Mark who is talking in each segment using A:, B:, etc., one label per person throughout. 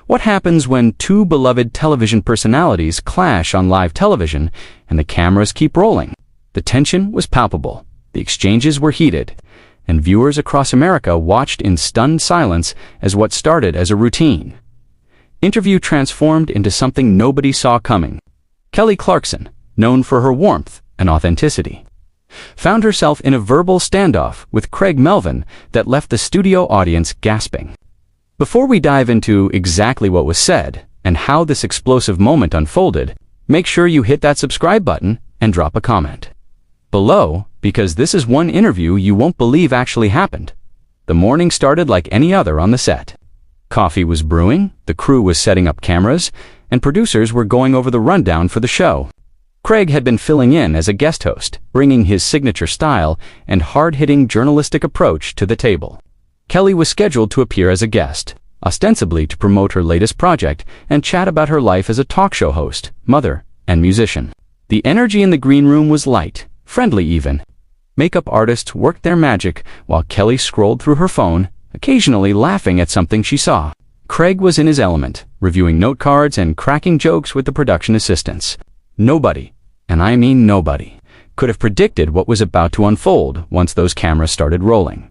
A: What happens when two beloved television personalities clash on live television and the cameras keep rolling? The tension was palpable, the exchanges were heated, and viewers across America watched in stunned silence as what started as a routine interview transformed into something nobody saw coming. Kelly Clarkson, known for her warmth and authenticity, found herself in a verbal standoff with Craig Melvin that left the studio audience gasping. Before we dive into exactly what was said and how this explosive moment unfolded, make sure you hit that subscribe button and drop a comment below, because this is one interview you won't believe actually happened. The morning started like any other on the set. Coffee was brewing, the crew was setting up cameras, and producers were going over the rundown for the show. Craig had been filling in as a guest host, bringing his signature style and hard-hitting journalistic approach to the table. Kelly was scheduled to appear as a guest, ostensibly to promote her latest project and chat about her life as a talk show host, mother, and musician. The energy in the green room was light, friendly even. Makeup artists worked their magic while Kelly scrolled through her phone, occasionally laughing at something she saw. Craig was in his element, reviewing note cards and cracking jokes with the production assistants. Nobody, and I mean nobody, could have predicted what was about to unfold once those cameras started rolling.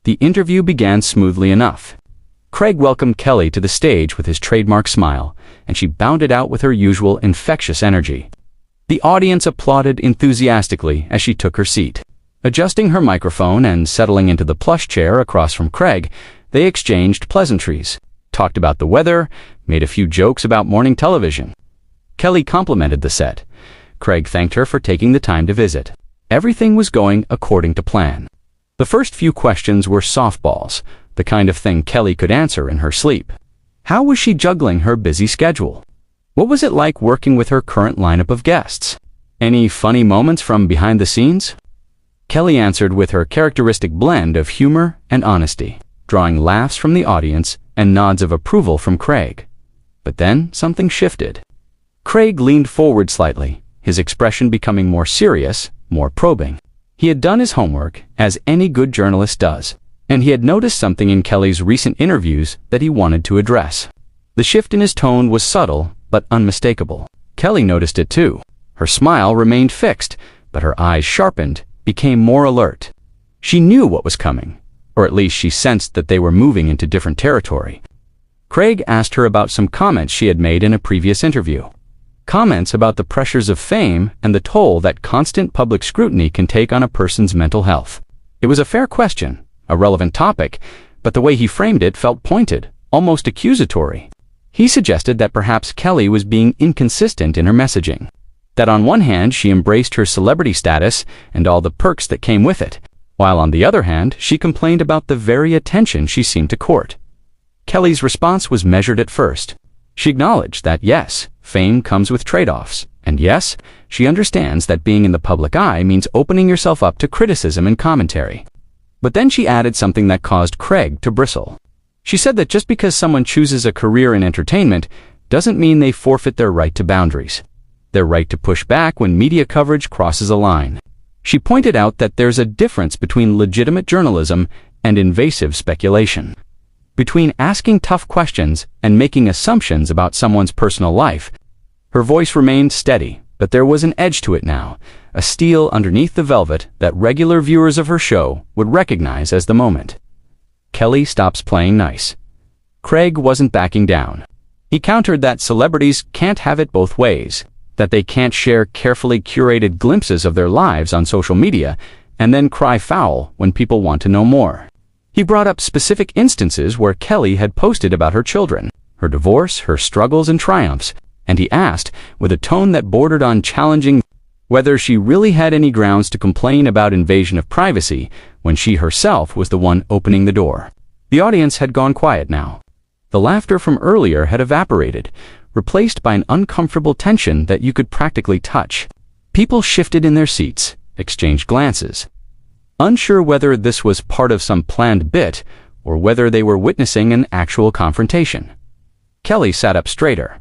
A: The interview began smoothly enough. Craig welcomed Kelly to the stage with his trademark smile, and she bounded out with her usual infectious energy. The audience applauded enthusiastically as she took her seat. Adjusting her microphone and settling into the plush chair across from Craig, they exchanged pleasantries, talked about the weather, made a few jokes about morning television. Kelly complimented the set. Craig thanked her for taking the time to visit. Everything was going according to plan. The first few questions were softballs, the kind of thing Kelly could answer in her sleep. How was she juggling her busy schedule? What was it like working with her current lineup of guests? Any funny moments from behind the scenes? Kelly answered with her characteristic blend of humor and honesty, drawing laughs from the audience and nods of approval from Craig. But then something shifted. Craig leaned forward slightly, his expression becoming more serious, more probing. He had done his homework, as any good journalist does, and he had noticed something in Kelly's recent interviews that he wanted to address. The shift in his tone was subtle, but unmistakable. Kelly noticed it too. Her smile remained fixed, but her eyes sharpened, became more alert. She knew what was coming, or at least she sensed that they were moving into different territory. Craig asked her about some comments she had made in a previous interview. Comments about the pressures of fame and the toll that constant public scrutiny can take on a person's mental health. It was a fair question, a relevant topic, but the way he framed it felt pointed, almost accusatory. He suggested that perhaps Kelly was being inconsistent in her messaging. That on one hand she embraced her celebrity status and all the perks that came with it, while on the other hand she complained about the very attention she seemed to court. Kelly's response was measured at first. She acknowledged that yes, fame comes with trade-offs, and yes, she understands that being in the public eye means opening yourself up to criticism and commentary. But then she added something that caused Craig to bristle. She said that just because someone chooses a career in entertainment doesn't mean they forfeit their right to boundaries, their right to push back when media coverage crosses a line. She pointed out that there's a difference between legitimate journalism and invasive speculation, between asking tough questions and making assumptions about someone's personal life. Her voice remained steady, but there was an edge to it now, a steel underneath the velvet that regular viewers of her show would recognize as the moment. Kelly stops playing nice. Craig wasn't backing down. He countered that celebrities can't have it both ways, that they can't share carefully curated glimpses of their lives on social media and then cry foul when people want to know more. He brought up specific instances where Kelly had posted about her children, her divorce, her struggles and triumphs, and he asked, with a tone that bordered on challenging, whether she really had any grounds to complain about invasion of privacy when she herself was the one opening the door. The audience had gone quiet now. The laughter from earlier had evaporated, replaced by an uncomfortable tension that you could practically touch. People shifted in their seats, exchanged glances, unsure whether this was part of some planned bit or whether they were witnessing an actual confrontation. Kelly sat up straighter.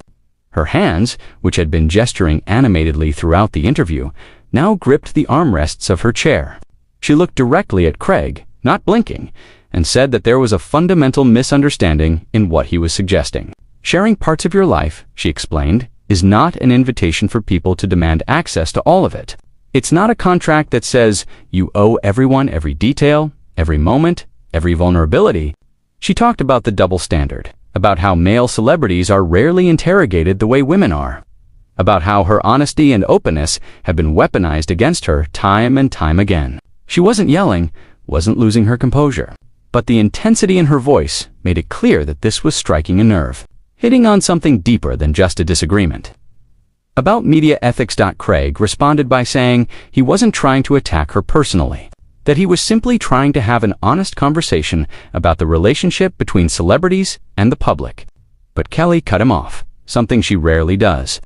A: Her hands, which had been gesturing animatedly throughout the interview, now gripped the armrests of her chair. She looked directly at Craig, not blinking, and said that there was a fundamental misunderstanding in what he was suggesting. Sharing parts of your life, she explained, is not an invitation for people to demand access to all of it. It's not a contract that says you owe everyone every detail, every moment, every vulnerability. She talked about the double standard, about how male celebrities are rarely interrogated the way women are, about how her honesty and openness have been weaponized against her time and time again. She wasn't yelling, wasn't losing her composure, but the intensity in her voice made it clear that this was striking a nerve, hitting on something deeper than just a disagreement. About media ethics. Creig responded by saying he wasn't trying to attack her personally, that he was simply trying to have an honest conversation about the relationship between celebrities and the public. But Kelly cut him off, something she rarely does,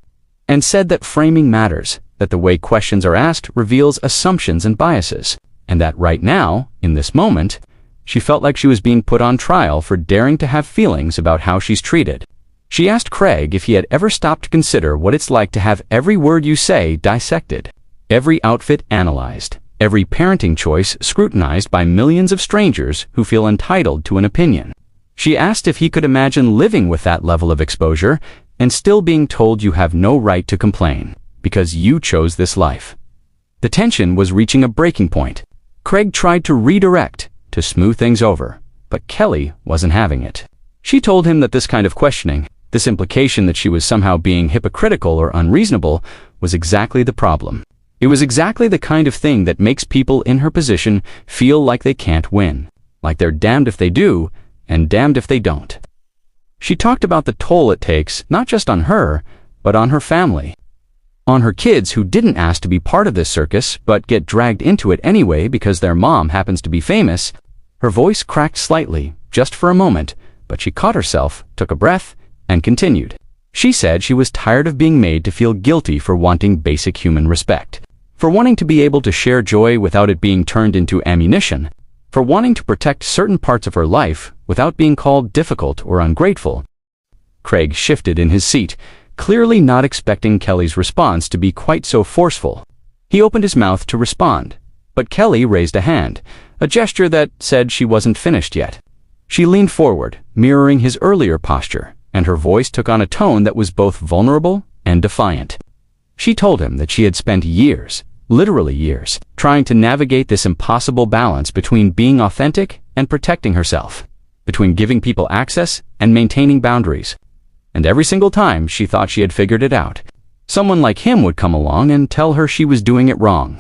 A: and said that framing matters, that the way questions are asked reveals assumptions and biases, and that right now, in this moment, she felt like she was being put on trial for daring to have feelings about how she's treated. She asked Creig if he had ever stopped to consider what it's like to have every word you say dissected, every outfit analyzed, every parenting choice scrutinized by millions of strangers who feel entitled to an opinion. She asked if he could imagine living with that level of exposure and still being told you have no right to complain because you chose this life. The tension was reaching a breaking point. Creig tried to redirect, to smooth things over, but Kelly wasn't having it. She told him that this kind of questioning, this implication that she was somehow being hypocritical or unreasonable, was exactly the problem. It was exactly the kind of thing that makes people in her position feel like they can't win, like they're damned if they do and damned if they don't. She talked about the toll it takes, not just on her, but on her family, on her kids who didn't ask to be part of this circus but get dragged into it anyway because their mom happens to be famous. Her voice cracked slightly, just for a moment, but she caught herself, took a breath, and continued. She said she was tired of being made to feel guilty for wanting basic human respect, for wanting to be able to share joy without it being turned into ammunition, for wanting to protect certain parts of her life without being called difficult or ungrateful. Creig shifted in his seat, clearly not expecting Kelly's response to be quite so forceful. He opened his mouth to respond, but Kelly raised a hand, a gesture that said she wasn't finished yet. She leaned forward, mirroring his earlier posture, and her voice took on a tone that was both vulnerable and defiant. She told him that she had spent years, literally years, trying to navigate this impossible balance between being authentic and protecting herself, between giving people access and maintaining boundaries. And every single time she thought she had figured it out, someone like him would come along and tell her she was doing it wrong,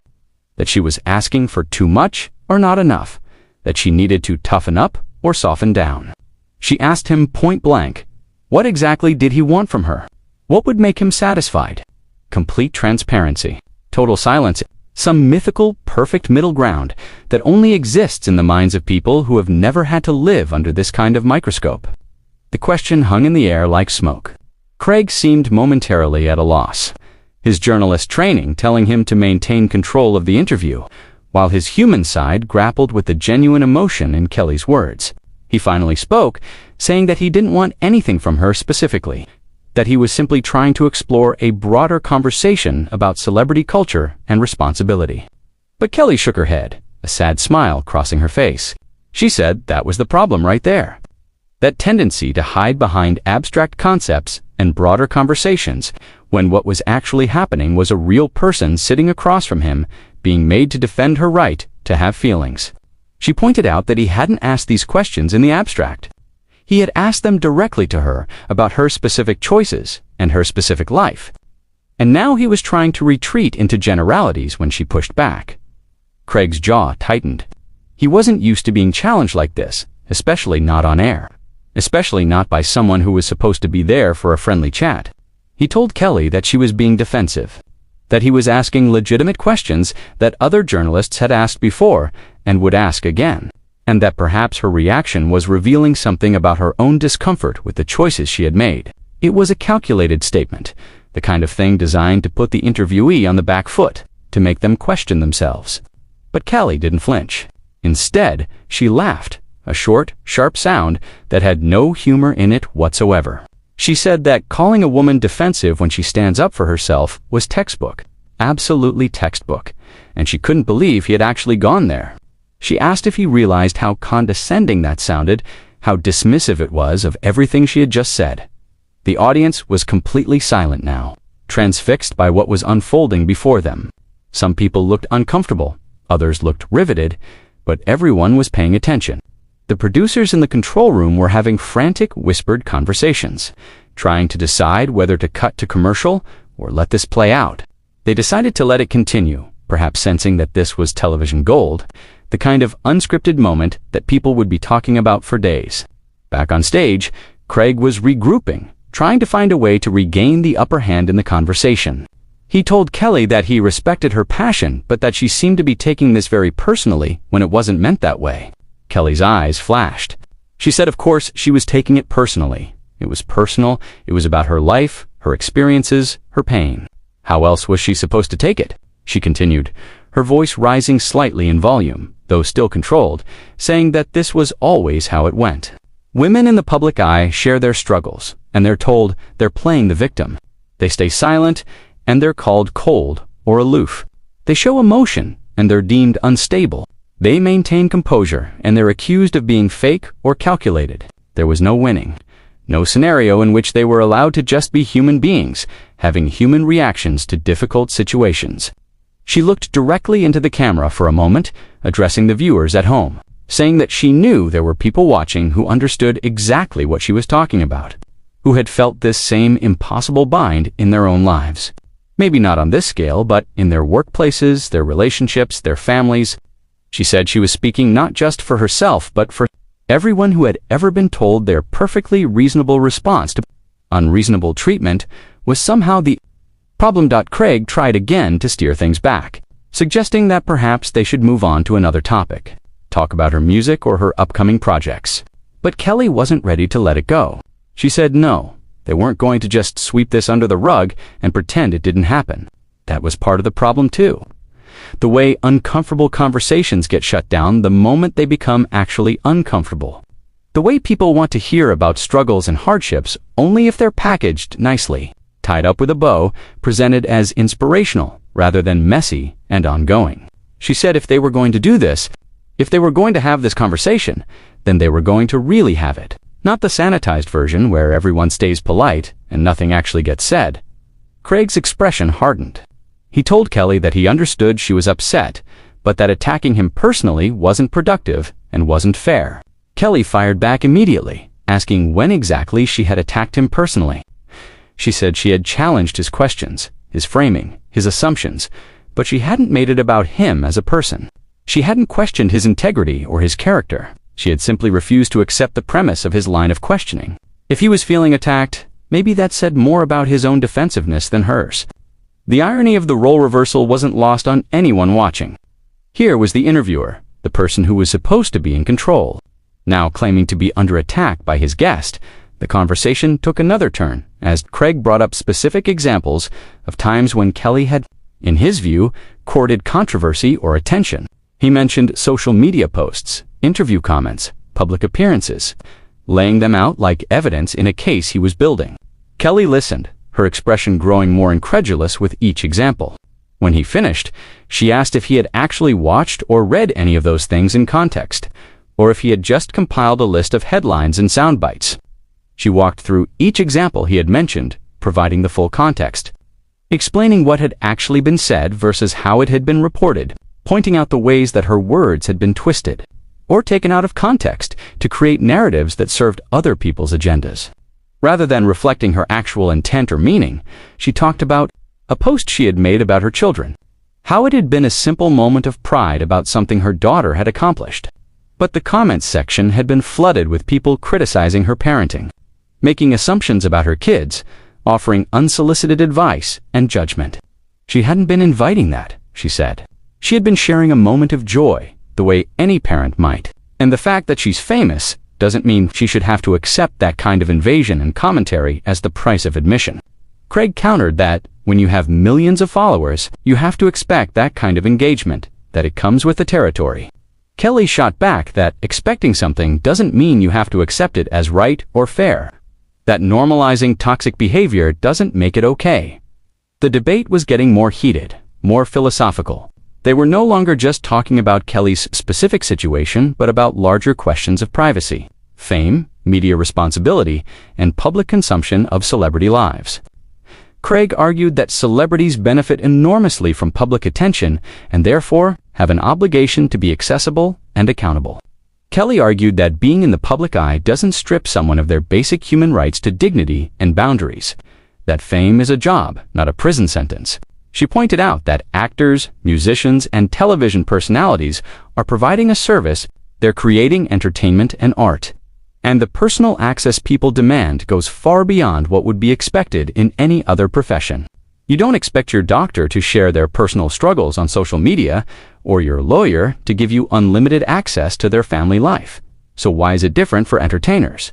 A: that she was asking for too much or not enough, that she needed to toughen up or soften down. She asked him point blank, what exactly did he want from her? What would make him satisfied? Complete transparency, total silence, some mythical, perfect middle ground that only exists in the minds of people who have never had to live under this kind of microscope. The question hung in the air like smoke. Creig seemed momentarily at a loss, his journalist training telling him to maintain control of the interview, while his human side grappled with the genuine emotion in Kelly's words. He finally spoke, saying that he didn't want anything from her specifically, that he was simply trying to explore a broader conversation about celebrity culture and responsibility. But Kelly shook her head, a sad smile crossing her face. She said that was the problem right there. That tendency to hide behind abstract concepts and broader conversations, when what was actually happening was a real person sitting across from him, being made to defend her right to have feelings. She pointed out that he hadn't asked these questions in the abstract. He had asked them directly to her about her specific choices and her specific life. And now he was trying to retreat into generalities when she pushed back. Creig's jaw tightened. He wasn't used to being challenged like this, especially not on air, especially not by someone who was supposed to be there for a friendly chat. He told Kelly that she was being defensive, that he was asking legitimate questions that other journalists had asked before and would ask again, and that perhaps her reaction was revealing something about her own discomfort with the choices she had made. It was a calculated statement, the kind of thing designed to put the interviewee on the back foot, to make them question themselves. But Kelly didn't flinch. Instead, she laughed, a short, sharp sound that had no humor in it whatsoever. She said that calling a woman defensive when she stands up for herself was textbook, absolutely textbook, and she couldn't believe he had actually gone there. She asked if he realized how condescending that sounded, how dismissive it was of everything she had just said. The audience was completely silent now, transfixed by what was unfolding before them. Some people looked uncomfortable, others looked riveted, but everyone was paying attention. The producers in the control room were having frantic, whispered conversations, trying to decide whether to cut to commercial or let this play out. They decided to let it continue, perhaps sensing that this was television gold, the kind of unscripted moment that people would be talking about for days. Back on stage, Creig was regrouping, trying to find a way to regain the upper hand in the conversation. He told Kelly that he respected her passion, but that she seemed to be taking this very personally when it wasn't meant that way. Kelly's eyes flashed. She said of course she was taking it personally. It was personal, it was about her life, her experiences, her pain. How else was she supposed to take it? She continued, her voice rising slightly in volume, though still controlled, saying that this was always how it went. Women in the public eye share their struggles, and they're told they're playing the victim. They stay silent, and they're called cold or aloof. They show emotion, and they're deemed unstable. They maintain composure, and they're accused of being fake or calculated. There was no winning. No scenario in which they were allowed to just be human beings, having human reactions to difficult situations. She looked directly into the camera for a moment, addressing the viewers at home, saying that she knew there were people watching who understood exactly what she was talking about, who had felt this same impossible bind in their own lives. Maybe not on this scale, but in their workplaces, their relationships, their families. She said she was speaking not just for herself, but for everyone who had ever been told their perfectly reasonable response to unreasonable treatment was somehow the problem. Creig tried again to steer things back, suggesting that perhaps they should move on to another topic, talk about her music or her upcoming projects. But Kelly wasn't ready to let it go. She said no, they weren't going to just sweep this under the rug and pretend it didn't happen. That was part of the problem too. The way uncomfortable conversations get shut down the moment they become actually uncomfortable. The way people want to hear about struggles and hardships only if they're packaged nicely, tied up with a bow, presented as inspirational rather than messy and ongoing. She said if they were going to do this, if they were going to have this conversation, then they were going to really have it. Not the sanitized version where everyone stays polite and nothing actually gets said. Creig's expression hardened. He told Kelly that he understood she was upset, but that attacking him personally wasn't productive and wasn't fair. Kelly fired back immediately, asking when exactly she had attacked him personally. She said she had challenged his questions, his framing, his assumptions, but she hadn't made it about him as a person. She hadn't questioned his integrity or his character. She had simply refused to accept the premise of his line of questioning. If he was feeling attacked, maybe that said more about his own defensiveness than hers. The irony of the role reversal wasn't lost on anyone watching. Here was the interviewer, the person who was supposed to be in control. Now claiming to be under attack by his guest, the conversation took another turn as Creig brought up specific examples of times when Kelly had, in his view, courted controversy or attention. He mentioned social media posts, interview comments, public appearances, laying them out like evidence in a case he was building. Kelly listened, her expression growing more incredulous with each example. When he finished, she asked if he had actually watched or read any of those things in context, or if he had just compiled a list of headlines and sound bites. She walked through each example he had mentioned, providing the full context, explaining what had actually been said versus how it had been reported, pointing out the ways that her words had been twisted or taken out of context to create narratives that served other people's agendas. Rather than reflecting her actual intent or meaning, she talked about a post she had made about her children, how it had been a simple moment of pride about something her daughter had accomplished. But the comments section had been flooded with people criticizing her parenting, making assumptions about her kids, offering unsolicited advice and judgment. She hadn't been inviting that, she said. She had been sharing a moment of joy, the way any parent might. And the fact that she's famous doesn't mean she should have to accept that kind of invasion and commentary as the price of admission. Creig countered that, when you have millions of followers, you have to expect that kind of engagement, that it comes with the territory. Kelly shot back that expecting something doesn't mean you have to accept it as right or fair. That normalizing toxic behavior doesn't make it okay. The debate was getting more heated, more philosophical. They were no longer just talking about Kelly's specific situation, but about larger questions of privacy, fame, media responsibility, and public consumption of celebrity lives. Creig argued that celebrities benefit enormously from public attention and therefore have an obligation to be accessible and accountable. Kelly argued that being in the public eye doesn't strip someone of their basic human rights to dignity and boundaries, that fame is a job, not a prison sentence. She pointed out that actors, musicians, and television personalities are providing a service. They're creating entertainment and art. And the personal access people demand goes far beyond what would be expected in any other profession. You don't expect your doctor to share their personal struggles on social media, or your lawyer to give you unlimited access to their family life. So why is it different for entertainers?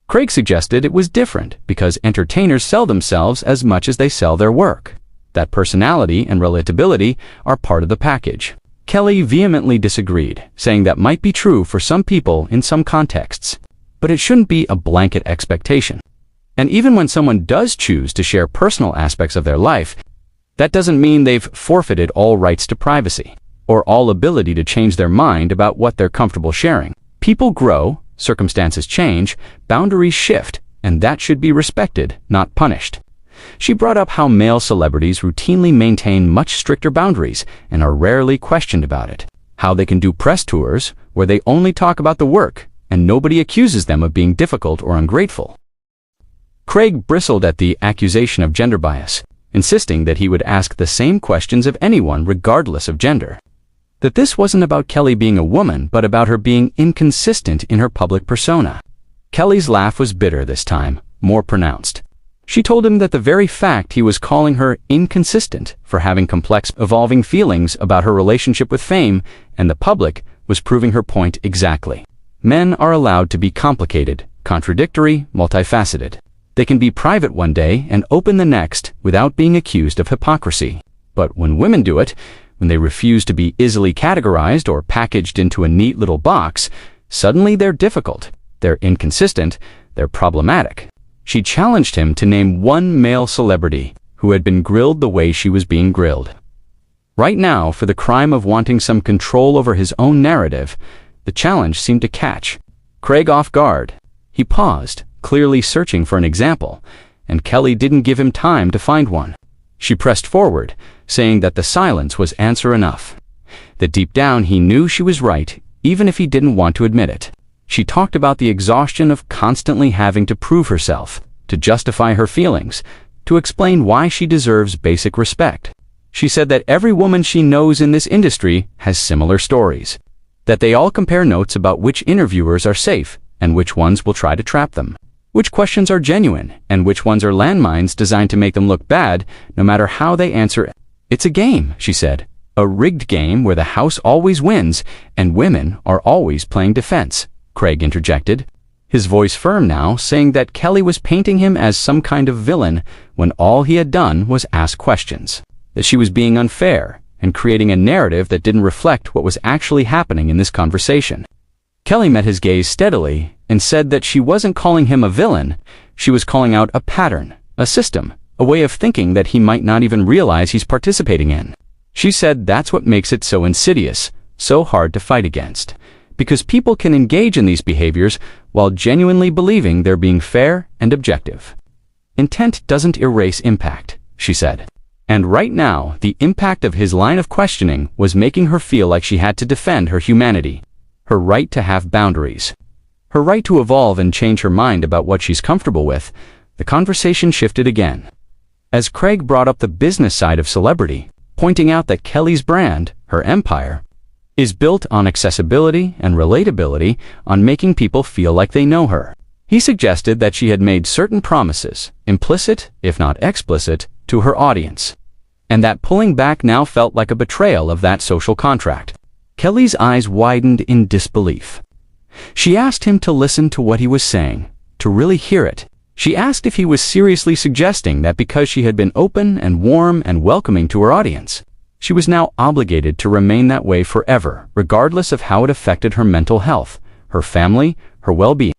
A: Creig suggested it was different because entertainers sell themselves as much as they sell their work. That personality and relatability are part of the package. Kelly vehemently disagreed, saying that might be true for some people in some contexts, but it shouldn't be a blanket expectation. And even when someone does choose to share personal aspects of their life, that doesn't mean they've forfeited all rights to privacy, or all ability to change their mind about what they're comfortable sharing. People grow, circumstances change, boundaries shift, and that should be respected, not punished. She brought up how male celebrities routinely maintain much stricter boundaries and are rarely questioned about it. How they can do press tours where they only talk about the work and nobody accuses them of being difficult or ungrateful. Creig bristled at the accusation of gender bias, insisting that he would ask the same questions of anyone regardless of gender. That this wasn't about Kelly being a woman, but about her being inconsistent in her public persona. Kelly's laugh was bitter this time, more pronounced. She told him that the very fact he was calling her inconsistent for having complex, evolving feelings about her relationship with fame and the public was proving her point exactly. Men are allowed to be complicated, contradictory, multifaceted. They can be private one day and open the next without being accused of hypocrisy. But when women do it, when they refuse to be easily categorized or packaged into a neat little box, suddenly they're difficult, they're inconsistent, they're problematic. She challenged him to name one male celebrity who had been grilled the way she was being grilled. Right now, for the crime of wanting some control over his own narrative, the challenge seemed to catch Creig off guard. He paused, clearly searching for an example, and Kelly didn't give him time to find one. She pressed forward, saying that the silence was answer enough. That deep down he knew she was right, even if he didn't want to admit it. She talked about the exhaustion of constantly having to prove herself, to justify her feelings, to explain why she deserves basic respect. She said that every woman she knows in this industry has similar stories, that they all compare notes about which interviewers are safe and which ones will try to trap them, which questions are genuine and which ones are landmines designed to make them look bad no matter how they answer it. It's a game, she said, a rigged game where the house always wins and women are always playing defense. Creig interjected, his voice firm now, saying that Kelly was painting him as some kind of villain when all he had done was ask questions, that she was being unfair and creating a narrative that didn't reflect what was actually happening in this conversation. Kelly met his gaze steadily and said that she wasn't calling him a villain, she was calling out a pattern, a system, a way of thinking that he might not even realize he's participating in. She said that's what makes it so insidious, so hard to fight against. Because people can engage in these behaviors while genuinely believing they're being fair and objective. Intent doesn't erase impact, she said. And right now, the impact of his line of questioning was making her feel like she had to defend her humanity, her right to have boundaries, her right to evolve and change her mind about what she's comfortable with. The conversation shifted again. As Creig brought up the business side of celebrity, pointing out that Kelly's brand, her empire, is built on accessibility and relatability, on making people feel like they know her. He suggested that she had made certain promises, implicit, if not explicit, to her audience, and that pulling back now felt like a betrayal of that social contract. Kelly's eyes widened in disbelief. She asked him to listen to what he was saying, to really hear it. She asked if he was seriously suggesting that because she had been open and warm and welcoming to her audience, she was now obligated to remain that way forever, regardless of how it affected her mental health, her family, her well-being.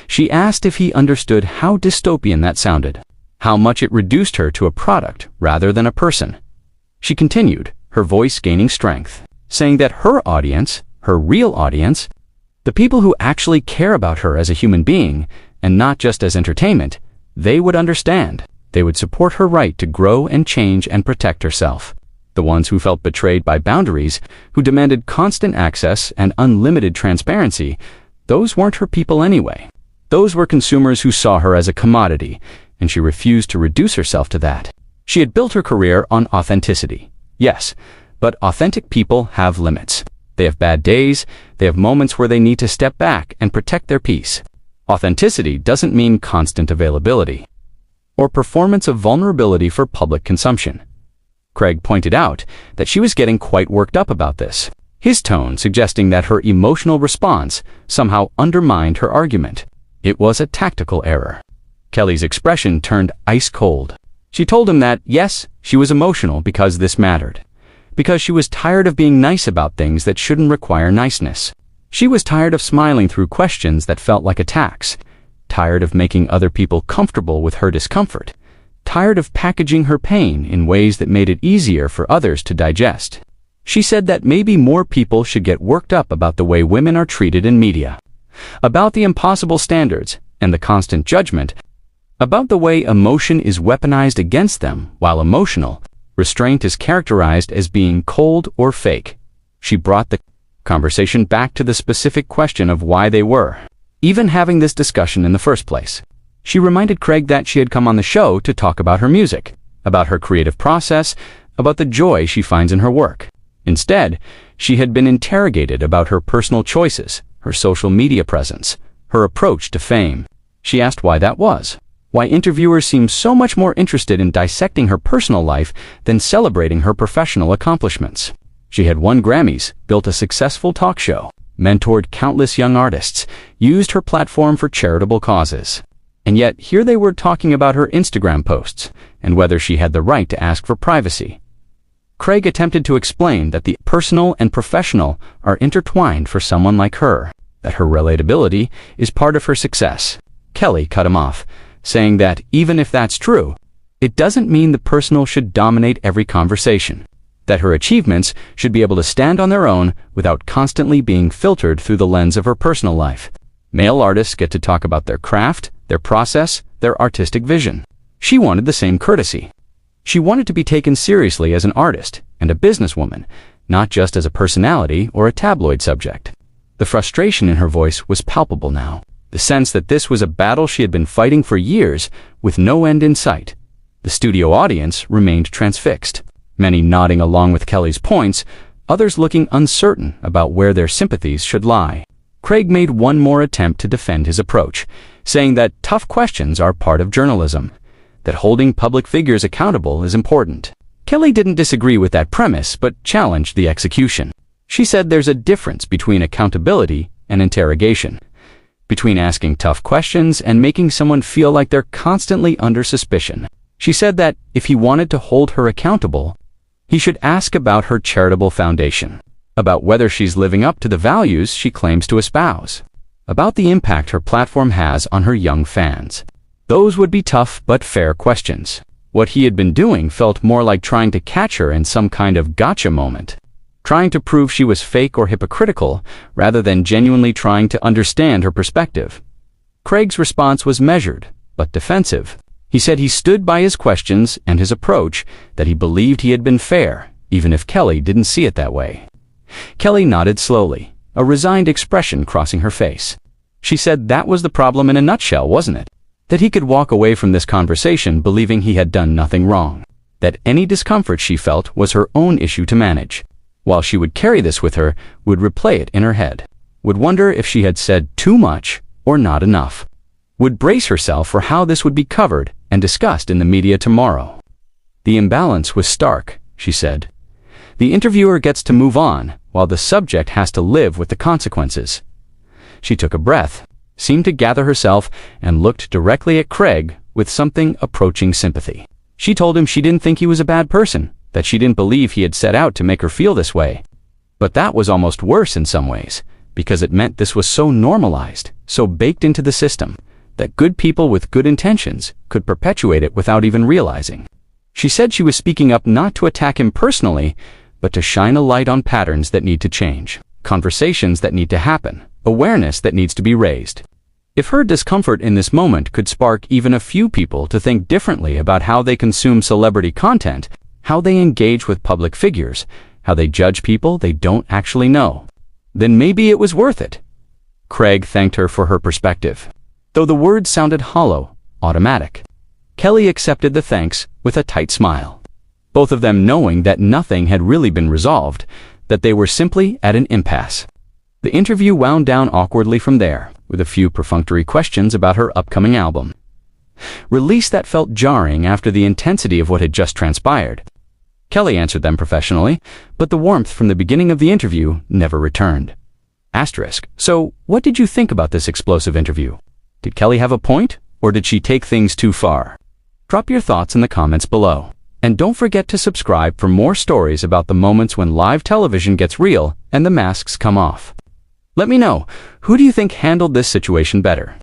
A: She asked if he understood how dystopian that sounded, how much it reduced her to a product rather than a person. She continued, her voice gaining strength, saying that her audience, her real audience, The people who actually care about her as a human being, and not just as entertainment, they would understand. They would support her right to grow and change and protect herself. The ones who felt betrayed by boundaries, who demanded constant access and unlimited transparency, those weren't her people anyway. Those were consumers who saw her as a commodity, and she refused to reduce herself to that. She had built her career on authenticity. Yes, but authentic people have limits. They have bad days, they have moments where they need to step back and protect their peace. Authenticity doesn't mean constant availability or performance of vulnerability for public consumption. Creig pointed out that she was getting quite worked up about this, his tone suggesting that her emotional response somehow undermined her argument. It was a tactical error. Kelly's expression turned ice cold. She told him that, yes, she was emotional because this mattered. Because she was tired of being nice about things that shouldn't require niceness. She was tired of smiling through questions that felt like attacks. Tired of making other people comfortable with her discomfort. Tired of packaging her pain in ways that made it easier for others to digest. She said that maybe more people should get worked up about the way women are treated in media. About the impossible standards and the constant judgment. About the way emotion is weaponized against them while emotional restraint is characterized as being cold or fake. She brought the conversation back to the specific question of why they were even having this discussion in the first place. She reminded Creig that she had come on the show to talk about her music, about her creative process, about the joy she finds in her work. Instead, she had been interrogated about her personal choices, her social media presence, her approach to fame. She asked why that was. Why interviewers seemed so much more interested in dissecting her personal life than celebrating her professional accomplishments. She had won Grammys, built a successful talk show, mentored countless young artists, used her platform for charitable causes. And yet, here they were talking about her Instagram posts and whether she had the right to ask for privacy. Creig attempted to explain that the personal and professional are intertwined for someone like her, that her relatability is part of her success. Kelly cut him off, saying that even if that's true, it doesn't mean the personal should dominate every conversation, that her achievements should be able to stand on their own without constantly being filtered through the lens of her personal life. Male artists get to talk about their craft, their process, their artistic vision. She wanted the same courtesy. She wanted to be taken seriously as an artist and a businesswoman, not just as a personality or a tabloid subject. The frustration in her voice was palpable now, the sense that this was a battle she had been fighting for years with no end in sight. The studio audience remained transfixed, many nodding along with Kelly's points, others looking uncertain about where their sympathies should lie. Creig made one more attempt to defend his approach, saying that tough questions are part of journalism, that holding public figures accountable is important. Kelly didn't disagree with that premise, but challenged the execution. She said there's a difference between accountability and interrogation, between asking tough questions and making someone feel like they're constantly under suspicion. She said that if he wanted to hold her accountable, he should ask about her charitable foundation, about whether she's living up to the values she claims to espouse, about the impact her platform has on her young fans. Those would be tough but fair questions. What he had been doing felt more like trying to catch her in some kind of gotcha moment, trying to prove she was fake or hypocritical rather than genuinely trying to understand her perspective. Creig's response was measured but defensive. He said he stood by his questions and his approach, that he believed he had been fair, even if Kelly didn't see it that way. Kelly nodded slowly, a resigned expression crossing her face. She said that was the problem in a nutshell, wasn't it? That he could walk away from this conversation believing he had done nothing wrong, that any discomfort she felt was her own issue to manage, while she would carry this with her, would replay it in her head, would wonder if she had said too much or not enough, would brace herself for how this would be covered and discussed in the media tomorrow. The imbalance was stark, she said. The interviewer gets to move on, while the subject has to live with the consequences. She took a breath, seemed to gather herself, and looked directly at Creig with something approaching sympathy. She told him she didn't think he was a bad person, that she didn't believe he had set out to make her feel this way. But that was almost worse in some ways, because it meant this was so normalized, so baked into the system, that good people with good intentions could perpetuate it without even realizing. She said she was speaking up not to attack him personally, but to shine a light on patterns that need to change, conversations that need to happen, awareness that needs to be raised. If her discomfort in this moment could spark even a few people to think differently about how they consume celebrity content, how they engage with public figures, how they judge people they don't actually know, then maybe it was worth it. Craig thanked her for her perspective. Though the words sounded hollow, automatic, Kelly accepted the thanks with a tight smile, both of them knowing that nothing had really been resolved, that they were simply at an impasse. The interview wound down awkwardly from there, with a few perfunctory questions about her upcoming album. Release that felt jarring after the intensity of what had just transpired. Kelly answered them professionally, but the warmth from the beginning of the interview never returned. Asterisk. So, what did you think about this explosive interview? Did Kelly have a point, or did she take things too far? Drop your thoughts in the comments below. And don't forget to subscribe for more stories about the moments when live television gets real and the masks come off. Let me know, who do you think handled this situation better?